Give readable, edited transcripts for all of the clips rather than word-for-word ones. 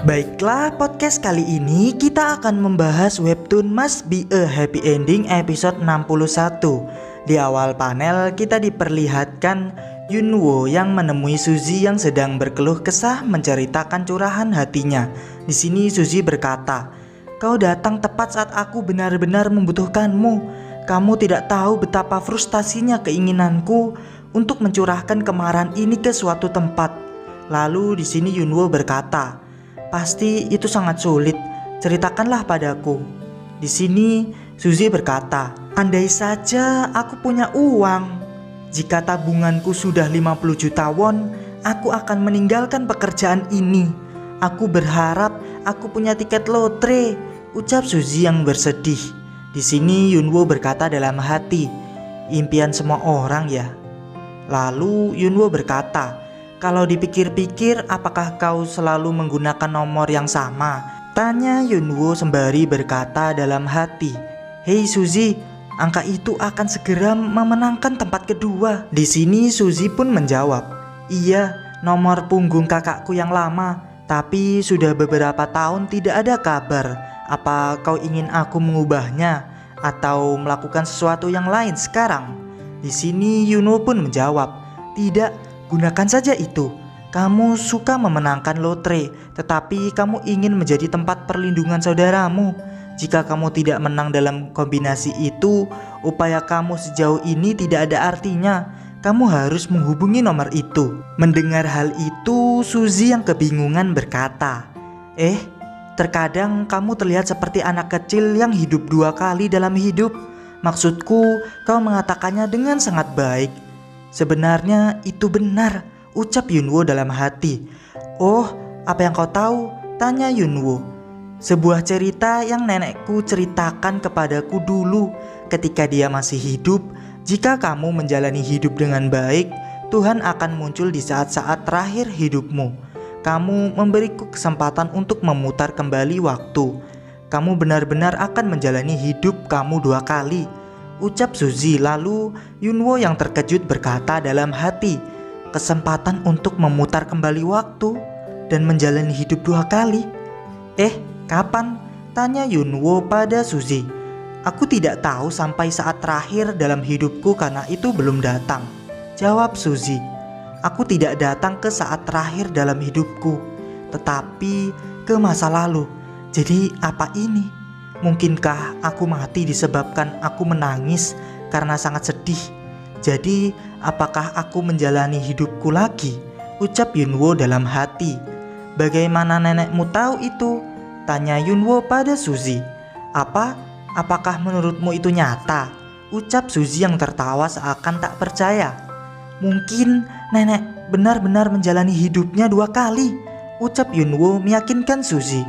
Baiklah, podcast kali ini kita akan membahas webtoon Must Be a Happy Ending episode 61. Di awal panel kita diperlihatkan Yunwoo yang menemui Suzy yang sedang berkeluh kesah menceritakan curahan hatinya. Di sini Suzy berkata, "Kau datang tepat saat aku benar-benar membutuhkanmu. Kamu tidak tahu betapa frustasinya keinginanku untuk mencurahkan kemarahan ini ke suatu tempat." Lalu di sini Yunwoo berkata, "Pasti itu sangat sulit. Ceritakanlah padaku." Di sini Suzy berkata, "Andai saja aku punya uang. Jika tabunganku sudah 50 juta won, aku akan meninggalkan pekerjaan ini. Aku berharap aku punya tiket lotre," ucap Suzy yang bersedih. Di sini Yunwoo berkata dalam hati, "Impian semua orang ya." Lalu Yunwoo berkata, "Kalau dipikir-pikir, apakah kau selalu menggunakan nomor yang sama?" Tanya Yunwoo sembari berkata dalam hati, "Hei Suzy, angka itu akan segera memenangkan tempat kedua." Di sini Suzy pun menjawab, "Iya, nomor punggung kakakku yang lama, tapi sudah beberapa tahun tidak ada kabar. Apa kau ingin aku mengubahnya atau melakukan sesuatu yang lain sekarang?" Di sini Yunwoo pun menjawab, "Tidak, gunakan saja itu. Kamu suka memenangkan lotre, tetapi kamu ingin menjadi tempat perlindungan saudaramu. Jika kamu tidak menang dalam kombinasi itu, upaya kamu sejauh ini tidak ada artinya. Kamu harus menghubungi nomor itu." Mendengar hal itu, Suzy yang kebingungan berkata, Terkadang kamu terlihat seperti anak kecil yang hidup 2 kali dalam hidup. Maksudku, kau mengatakannya dengan sangat baik." "Sebenarnya itu benar," ucap Yunwoo dalam hati. "Oh, apa yang kau tahu?" tanya Yunwoo. "Sebuah cerita yang nenekku ceritakan kepadaku dulu ketika dia masih hidup. Jika kamu menjalani hidup dengan baik, Tuhan akan muncul di saat-saat terakhir hidupmu. Kamu memberiku kesempatan untuk memutar kembali waktu. Kamu benar-benar akan menjalani hidup kamu 2 kali," ucap Suzy. Lalu Yunwoo yang terkejut berkata dalam hati, "Kesempatan untuk memutar kembali waktu dan menjalani hidup 2 kali? Kapan?" tanya Yunwoo pada Suzy. "Aku tidak tahu sampai saat terakhir dalam hidupku karena itu belum datang," jawab Suzy. "Aku tidak datang ke saat terakhir dalam hidupku, tetapi ke masa lalu. Jadi apa ini? Mungkinkah aku mati disebabkan aku menangis karena sangat sedih? Jadi apakah aku menjalani hidupku lagi?" ucap Yunwoo dalam hati. "Bagaimana nenekmu tahu itu?" tanya Yunwoo pada Suzy. Apakah menurutmu itu nyata?" ucap Suzy yang tertawa seakan tak percaya. "Mungkin nenek benar-benar menjalani hidupnya 2 kali," ucap Yunwoo meyakinkan Suzy.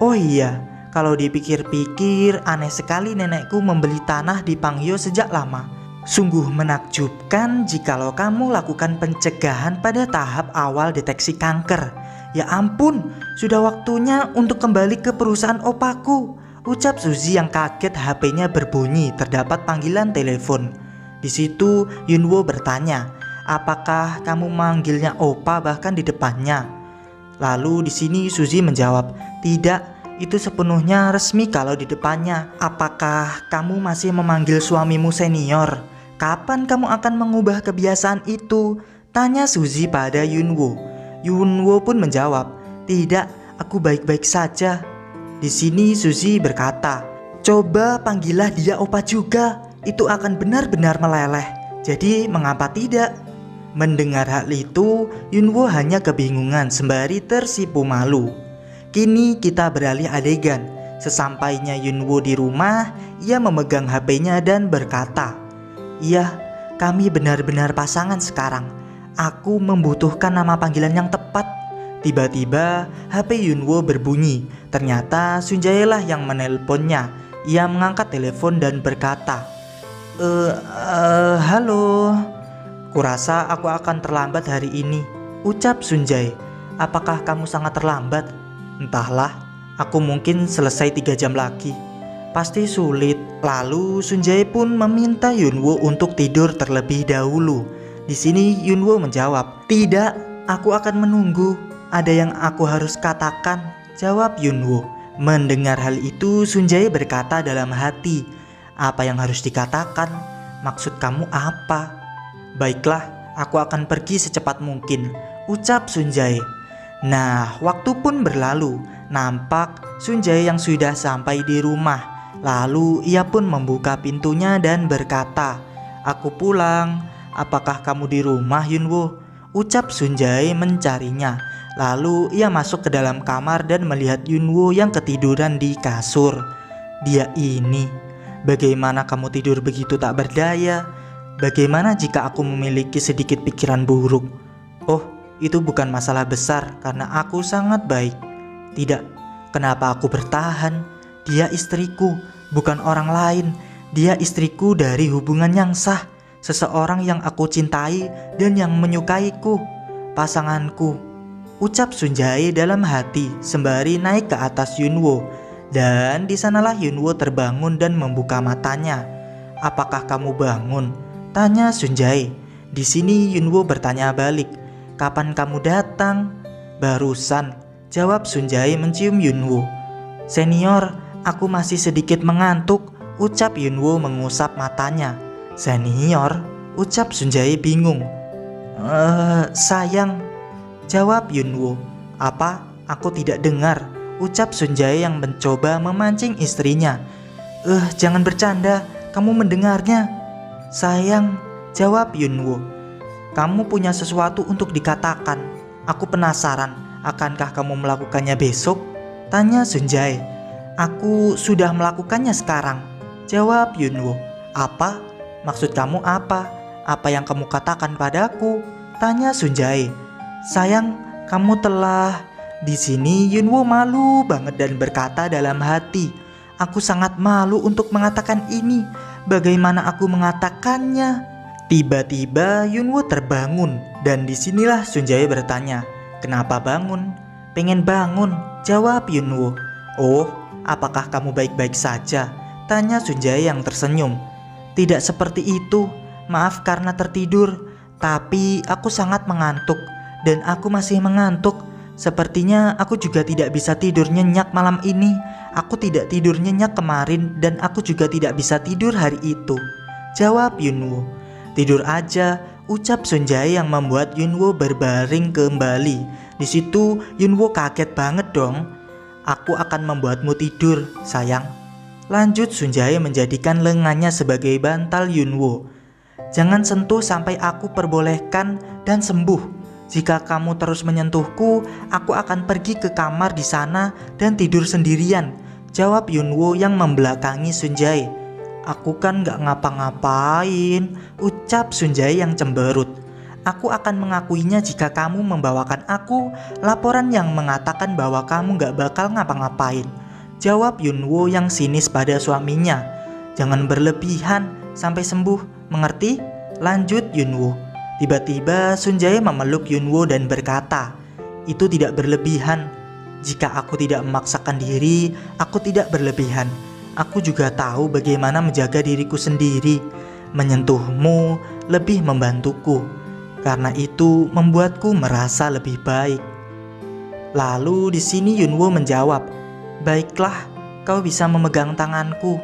"Oh iya, kalau dipikir-pikir aneh sekali nenekku membeli tanah di Pangyo sejak lama. Sungguh menakjubkan jikalau kamu lakukan pencegahan pada tahap awal deteksi kanker. Ya ampun, sudah waktunya untuk kembali ke perusahaan opaku," ucap Suzy yang kaget HP-nya berbunyi terdapat panggilan telepon. Di situ Yunwoo bertanya, "Apakah kamu manggilnya opa bahkan di depannya?" Lalu di sini Suzy menjawab, "Tidak, itu sepenuhnya resmi kalau di depannya." "Apakah kamu masih memanggil suamimu senior? Kapan kamu akan mengubah kebiasaan itu?" tanya Suzy pada Yunwoo. Yunwoo pun menjawab, "Tidak, aku baik-baik saja." Di sini Suzy berkata, "Coba panggillah dia opa juga. Itu akan benar-benar meleleh. Jadi mengapa tidak?" Mendengar hal itu, Yunwoo hanya kebingungan sembari tersipu malu. Kini kita beralih adegan. Sesampainya Yunwoo di rumah, ia memegang HP-nya dan berkata, "Iya, kami benar-benar pasangan sekarang. Aku membutuhkan nama panggilan yang tepat." Tiba-tiba HP Yunwoo berbunyi. Ternyata Sunjae lah yang menelponnya. Ia mengangkat telepon dan berkata, Halo. "Kurasa aku akan terlambat hari ini," ucap Sunjae. "Apakah kamu sangat terlambat?" "Entahlah, aku mungkin selesai 3 jam lagi." "Pasti sulit." Lalu Sunjae pun meminta Yunwoo untuk tidur terlebih dahulu. Di sini Yunwoo menjawab, "Tidak, aku akan menunggu." ada yang aku harus katakan, jawab Yunwoo. Mendengar hal itu, Sunjae berkata dalam hati, apa yang harus dikatakan? Maksud kamu apa? Baiklah, aku akan pergi secepat mungkin, ucap Sunjae. Nah, waktu pun berlalu. Nampak Sunjae yang sudah sampai di rumah. Lalu ia pun membuka pintunya dan berkata, aku pulang. Apakah kamu di rumah, Yunwoo? Ucap Sunjae mencarinya. Lalu ia masuk ke dalam kamar dan melihat Yunwoo yang ketiduran di kasur. Dia ini, bagaimana kamu tidur begitu tak berdaya? Bagaimana jika aku memiliki sedikit pikiran buruk? Oh, itu bukan masalah besar karena aku sangat baik. Tidak, kenapa aku bertahan? Dia istriku, bukan orang lain. Dia istriku dari hubungan yang sah. Seseorang yang aku cintai dan yang menyukaiku. Pasanganku, ucap Sunjae dalam hati sembari naik ke atas Yunwoo. Dan di sanalah Yunwoo terbangun dan membuka matanya. Apakah kamu bangun? Tanya Sunjae. Di sini Yunwoo bertanya balik. Kapan kamu datang? Barusan, jawab Sunjae mencium Yunwoo. Senior, aku masih sedikit mengantuk, ucap Yunwoo mengusap matanya. Senior, ucap Sunjae bingung. Sayang, jawab Yunwoo. Apa? Aku tidak dengar, ucap Sunjae yang mencoba memancing istrinya. Jangan bercanda, kamu mendengarnya. Sayang, jawab Yunwoo. Kamu punya sesuatu untuk dikatakan. Aku penasaran, akankah kamu melakukannya besok? Tanya Sunjae. Aku sudah melakukannya sekarang, jawab Yunwoo. Apa? Maksud kamu apa? Apa yang kamu katakan padaku? Tanya Sunjae. Sayang, kamu telah... Di sini Yunwoo malu banget dan berkata dalam hati, aku sangat malu untuk mengatakan ini. Bagaimana aku mengatakannya? Tiba-tiba Yunwoo terbangun dan disinilah Sunjae bertanya, kenapa bangun? Pengen bangun, jawab Yunwoo. Oh, apakah kamu baik-baik saja? Tanya Sunjae yang tersenyum. Tidak seperti itu, maaf karena tertidur, tapi aku sangat mengantuk dan aku masih mengantuk. Sepertinya aku juga tidak bisa tidur nyenyak malam ini. Aku tidak tidur nyenyak kemarin dan aku juga tidak bisa tidur hari itu, jawab Yunwoo. Tidur aja, ucap Sunjae yang membuat Yunwoo berbaring kembali. Di situ Yunwoo kaget banget dong. Aku akan membuatmu tidur, sayang. Lanjut Sunjae menjadikan lengannya sebagai bantal Yunwoo. Jangan sentuh sampai aku perbolehkan dan sembuh. Jika kamu terus menyentuhku, aku akan pergi ke kamar di sana dan tidur sendirian, jawab Yunwoo yang membelakangi Sunjae. Aku kan gak ngapa-ngapain, ucap Sunjae yang cemberut. Aku akan mengakuinya jika kamu membawakan aku laporan yang mengatakan bahwa kamu gak bakal ngapa-ngapain, jawab Yunwoo yang sinis pada suaminya. Jangan berlebihan sampai sembuh, mengerti? Lanjut Yunwoo. Tiba-tiba Sunjae memeluk Yunwoo dan berkata, itu tidak berlebihan. Jika aku tidak memaksakan diri, aku tidak berlebihan. Aku juga tahu bagaimana menjaga diriku sendiri. Menyentuhmu lebih membantuku. Karena itu membuatku merasa lebih baik. Lalu di sini Yunwoo menjawab, baiklah, kau bisa memegang tanganku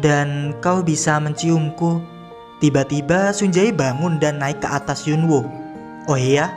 dan kau bisa menciumku. Tiba-tiba Sunjae bangun dan naik ke atas Yunwoo. Oh iya,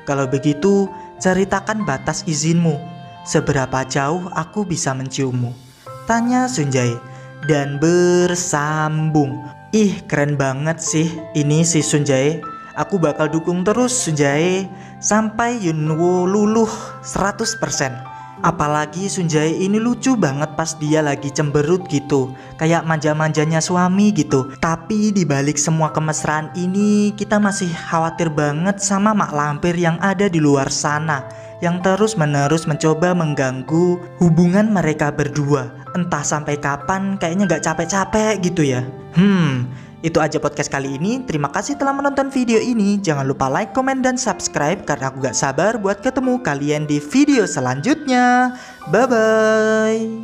kalau begitu ceritakan batas izinmu. Seberapa jauh aku bisa menciummu? Tanya Sunjae dan bersambung. Ih, keren banget sih ini si Sunjae. Aku bakal dukung terus Sunjae sampai Yunwoo luluh 100%. Apalagi Sunjae ini lucu banget pas dia lagi cemberut gitu, kayak manja-manjanya suami gitu. Tapi dibalik semua kemesraan ini, kita masih khawatir banget sama mak lampir yang ada di luar sana, yang terus-menerus mencoba mengganggu hubungan mereka berdua. Entah sampai kapan, kayaknya gak capek-capek gitu ya. Itu aja podcast kali ini. Terima kasih telah menonton video ini. Jangan lupa like, komen, dan subscribe karena aku gak sabar buat ketemu kalian di video selanjutnya. Bye-bye.